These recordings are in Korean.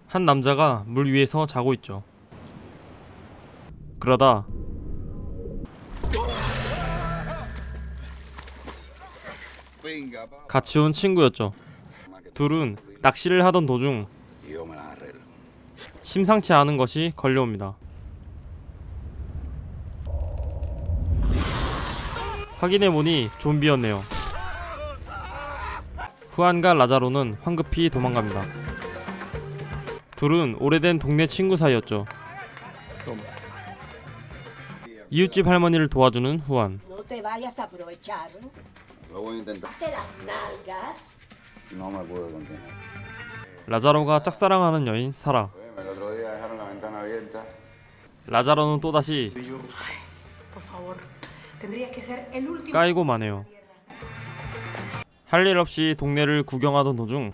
한 남자가 물 위에서 자고 있죠. 그러다 같이 온 친구였죠. 둘은 낚시를 하던 도중 심상치 않은 것이 걸려옵니다. 확인해보니 좀비였네요. 후안과 라자로는 황급히 도망갑니다. 둘은 오래된 동네 친구 사이였죠. 이웃집 할머니를 도와주는 후안. No te vayas a aprovechar. Lo voy a intentar. Hazte las nalgas. No me puedo contener. 라자로가 짝사랑하는 여인 사라. El otro día dejaron la ventana abierta. 라자로는 또다시 Por favor, tendría que ser el último. 까이고 마네요. 할 일 없이 동네를 구경하던 도중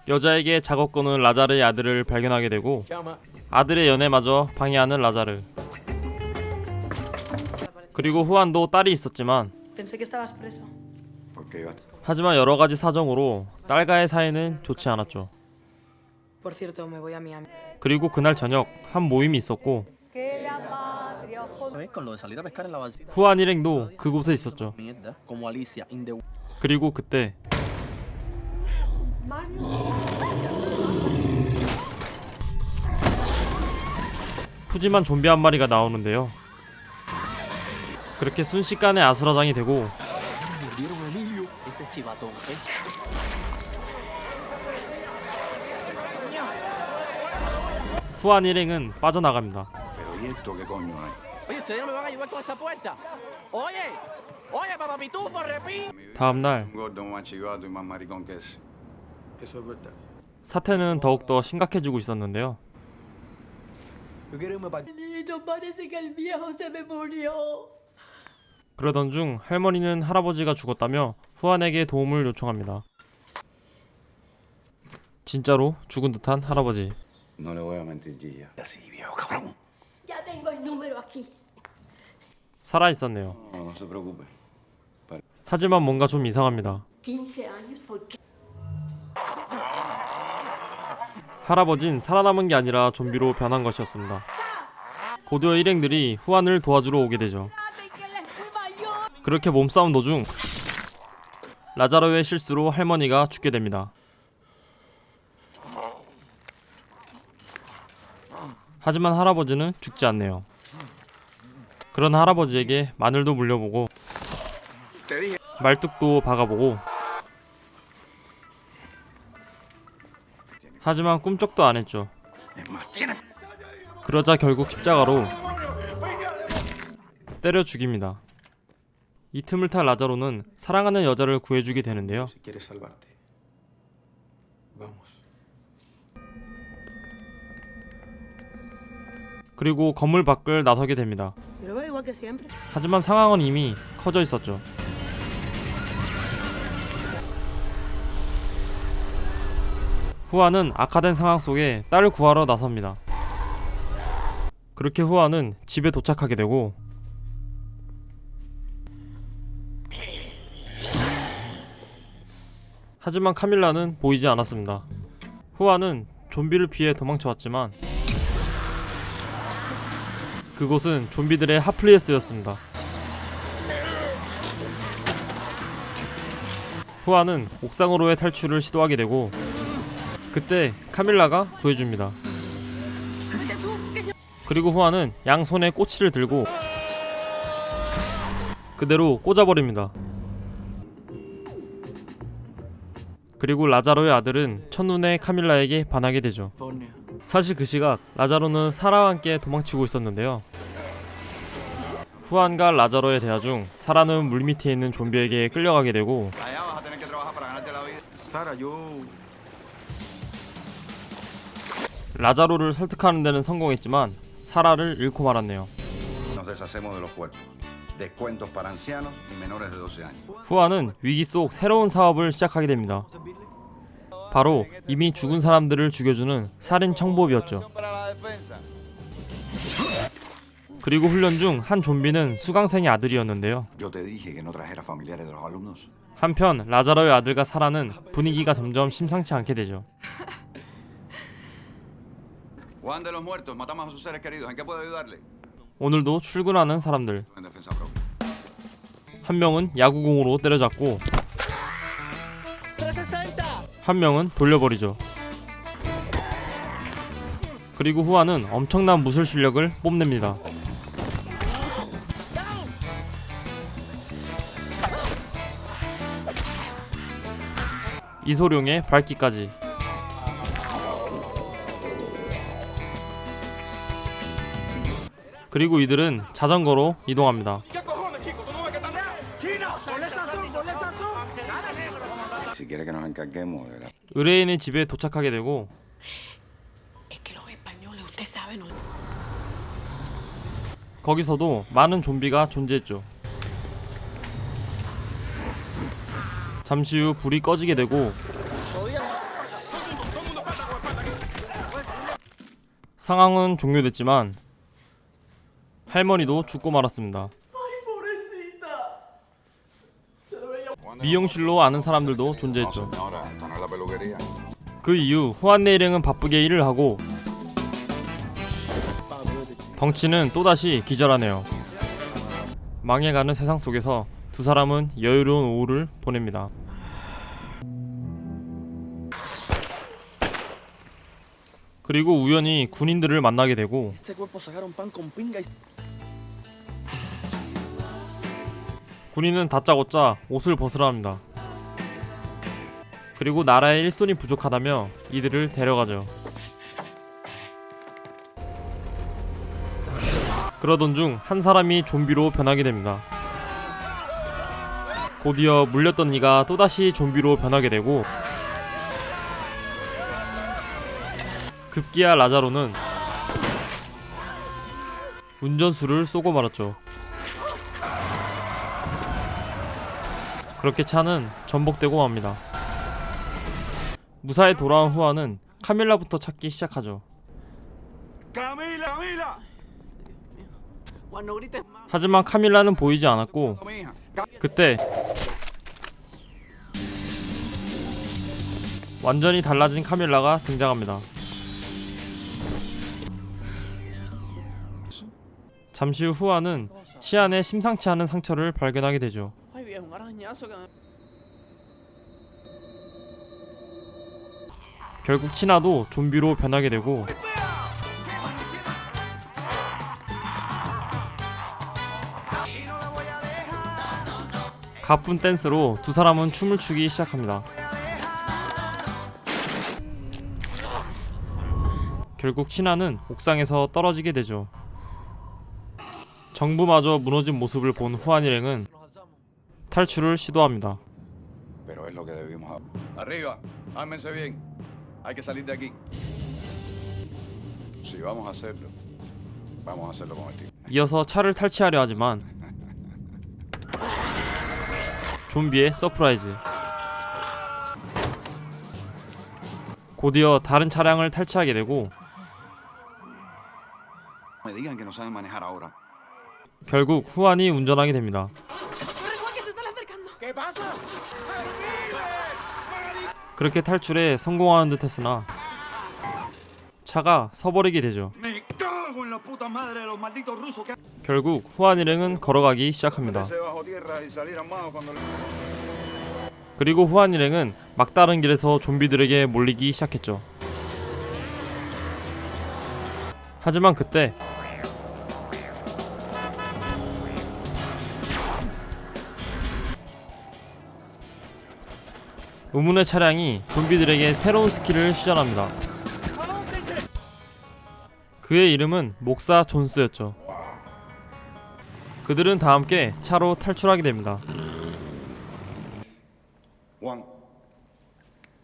여자에게 작업 거는 라자르의 아들을 발견하게 되고 아들의 연애마저 방해하는 라자르. 그리고 후안도 딸이 있었지만 Pensé que estabas preso. Porque yo 하지만 여러가지 사정으로 딸과의 사이는 좋지 않았죠. Por cierto, me voy a Miami. 그리고 그날 저녁 한 모임이 있었고 ¿Sabes? Con lo de salir a pescar en la 후안 일행도 그곳에 있었죠. mierda, como Alicia in the 그리고 그때 푸짐한 좀비 한 마리가 나오는데요. 그렇게 순식간에 아수라장이 되고 murieron a Emilio, ese chivatón, ¿eh? 후안 일행은 빠져나갑니다. Pero ¿y esto qué coño hay? Oye, ustedes no me van a ayudar con esta puerta. Oye, oye, papá pitufo, repí. 다음날 Un gordo más chivato y más maricón que ese. Eso es verdad. 사태는 더욱더 심각해지고 있었는데요. Niño, parece que el viejo se me murió. 그러던 중 할머니는 할아버지가 죽었다며 후안에게 도움을 요청합니다. 진짜로 죽은 듯한 할아버지. No le voy a mentir, Gilla. Así, viejo cabrón. Ya tengo el número aquí. 살아있었네요. No, no se preocupe. 하지만 뭔가 좀 이상합니다. 15 años, ¿por qué? 할아버진 살아남은 게 아니라 좀비로 변한 것이었습니다. 고도어 일행들이 후안을 도와주러 오게 되죠. Que les fui mayor. 그렇게 몸싸움 도중 라자로의 실수로 할머니가 죽게 됩니다. 하지만 할아버지는 죽지 않네요. 그런 할아버지에게 마늘도 물려보고 말뚝도 박아보고 하지만 꿈쩍도 안 했죠. 그러자 결국 십자가로 때려 죽입니다. 이 틈을 탄 라자로는 사랑하는 여자를 구해주게 되는데요. Si quieres salvarte. Vamos. 그리고 건물 밖을 나서게 됩니다. Yo lo veo igual que siempre. 하지만 상황은 이미 커져 있었죠. 후아는 악화된 상황 속에 딸을 구하러 나섭니다. 그렇게 후아는 집에 도착하게 되고 하지만 카밀라는 보이지 않았습니다. 후아는 좀비를 피해 도망쳐왔지만 그곳은 좀비들의 핫플레이스였습니다. 후아는 옥상으로의 탈출을 시도하게 되고 그때 카밀라가 구해줍니다. 그리고 후아는 양손에 꼬치를 들고 그대로 꽂아버립니다. 그리고 라자로의 아들은 첫눈에 카밀라에게 반하게 되죠. 사실 그 시각 라자로는 사라와 함께 도망치고 있었는데요. 후안과 라자로의 대화 중 사라는 물밑에 있는 좀비에게 끌려가게 되고 Allá vas a tener que trabajar para ganarte la vida. Sara, yo. 라자로를 설득하는 데는 성공했지만 사라를 잃고 말았네요. Nos deshacemos de los cuerpos. Descuentos para ancianos y menores de 12 años. 후아는 위기 속 새로운 사업을 시작하게 됩니다. 바로 이미 죽은 사람들을 죽여주는 살인 청부업이었죠. 그리고 훈련 중 한 좀비는 수강생의 아들이었는데요. Yo te dije que no trajera familiares de los alumnos. 한편 라자로의 아들과 사라는 분위기가 점점 심상치 않게 되죠. Juan de los Muertos, matamos a sus seres queridos. ¿En qué puedo ayudarle? 오늘도 출근하는 사람들. En defensa propia. 한 명은 야구공으로 때려잡고 360. 한 명은 돌려버리죠. 그리고 후아는 엄청난 무술 실력을 뽐냅니다. 이소룡의 밝기까지. 그리고 이들은 자전거로 이동합니다. Si quiere que nos encarguemos de la... 의뢰인의 집에 도착하게 되고 Es que los españoles, usted sabe, no. 거기서도 많은 좀비가 존재했죠. 잠시 후 불이 꺼지게 되고 상황은 종료됐지만 할머니도 죽고 말았습니다. 미용실로 아는 사람들도 존재했죠. Señora, esta no es la peluquería. 그 이후 후안네 일행은 바쁘게 일을 하고 덩치는 또다시 기절하네요. 망해가는 세상 속에서 두 사람은 여유로운 오후를 보냅니다. 그리고 우연히 군인들을 만나게 되고 Ese cuerpo sacaron pan con pinga y... 군인은 다짜고짜 옷을 벗으라 합니다. 그리고 나라의 일손이 부족하다며 이들을 데려가죠. 그러던 중 한 사람이 좀비로 변하게 됩니다. 곧이어 물렸던 이가 또다시 좀비로 변하게 되고 급기야 라자로는 운전수를 쏘고 말았죠. 그렇게 차는 전복되고 맙니다. 무사히 돌아온 후아는 카밀라부터 찾기 시작하죠. Juan, no grites más. 하지만 카밀라는 보이지 않았고 Mi hija. 그때 완전히 달라진 카밀라가 등장합니다. 잠시 후 후아는 치안에 심상치 않은 상처를 발견하게 되죠. Ay, viejo, un arañazo que... 결국 치나도 좀비로 변하게 되고 가쁜 댄스로 두 사람은 춤을 추기 시작합니다. 결국 치나는 옥상에서 떨어지게 되죠. 정부마저 무너진 모습을 본 후안 일행은 탈출을 시도합니다. Pero es lo que debimos hacer. Arriba, ármense bien. Hay que salir de aquí. Si vamos a hacerlo, vamos a hacerlo con el tipo. 이어서 차를 탈취하려 하지만 좀비의 서프라이즈. 곧이어 다른 차량을 탈취하게 되고 Me digan que no saben manejar ahora. 결국 후안이 운전하게 됩니다. 그렇게 탈출에 성공하는 듯 했으나 차가 서버리게 되죠. Me cago en la puta madre de los malditos rusos que 결국 후안 일행은 걸어가기 시작합니다. se bajo tierra y salir armados cuando 그리고 후안 일행은 막다른 길에서 좀비들에게 몰리기 시작했죠. 하지만 그때 의문의 차량이 좀비들에게 새로운 스킬을 시전합니다. 그의 이름은 목사 존스였죠. 그들은 다 함께 차로 탈출하게 됩니다. Juan.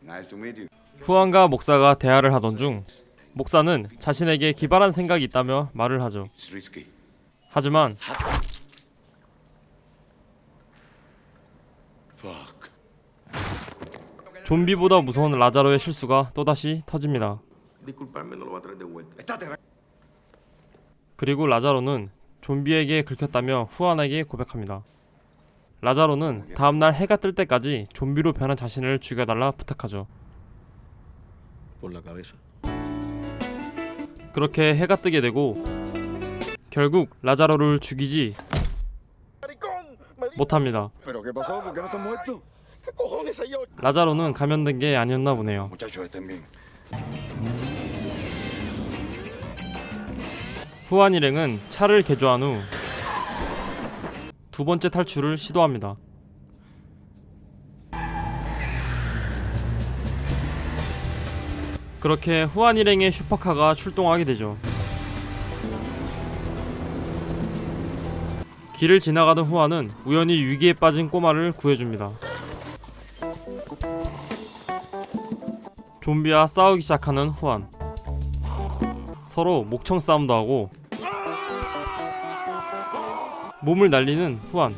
Nice to meet you. 후안과 목사가 대화를 하던 중 목사는 자신에게 기발한 생각이 있다며 말을 하죠. It's risky. 하지만 Fuck. 좀비보다 무서운 라자로의 실수가 또다시 터집니다. Disculparme, no lo va a traer de vuelta. Estate. 그리고 라자로는 좀비에게 긁혔다며 후안에게 고백합니다. 라자로는 다음날 해가 뜰 때까지 좀비로 변한 자신을 죽여달라 부탁하죠. Por la cabeza. 그렇게 해가 뜨게 되고 결국 라자로를 죽이지 못합니다. ¿Pero qué pasó? ¿Por qué no estás muerto? 라자로는 감염된 게 아니었나 보네요. Muchachos, estén bien. 후안 일행은 차를 개조한 후 두 번째 탈출을 시도합니다. 그렇게 후안 일행의 슈퍼카가 출동하게 되죠. 길을 지나가던 후안은 우연히 위기에 빠진 꼬마를 구해줍니다. 좀비와 싸우기 시작하는 후안. 서로 목청 싸움도 하고 몸을 날리는 후안.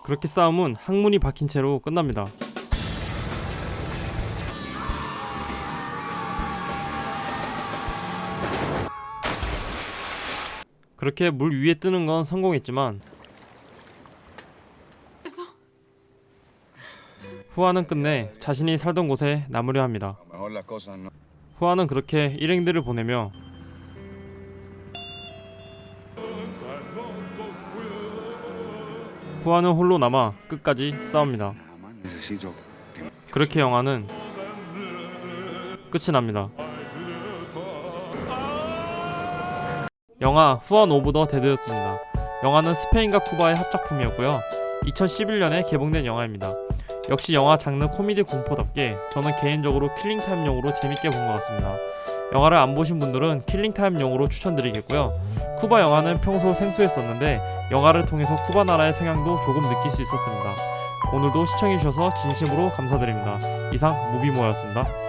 그렇게 싸움은 항문이 박힌 채로 끝납니다. 그렇게 물 위에 뜨는 건 성공했지만 후안은 끝내 자신이 살던 곳에 남으려 합니다. A lo mejor las cosas no. 후안은 그렇게 일행들을 보내며 후안은 홀로 남아 끝까지 싸웁니다. Nada más necesito que 그렇게 영화는 끝이 납니다. 영화 후안 오브 더 데드였습니다. 영화는 스페인과 쿠바의 합작품이었고요. 2011년에 개봉된 영화입니다. 역시 영화 장르 코미디 공포답게 저는 개인적으로 킬링타임용으로 재밌게 본 것 같습니다. 영화를 안 보신 분들은 킬링타임용으로 추천드리겠고요. 쿠바 영화는 평소 생소했었는데 영화를 통해서 쿠바 나라의 성향도 조금 느낄 수 있었습니다. 오늘도 시청해주셔서 진심으로 감사드립니다. 이상 무비모였습니다.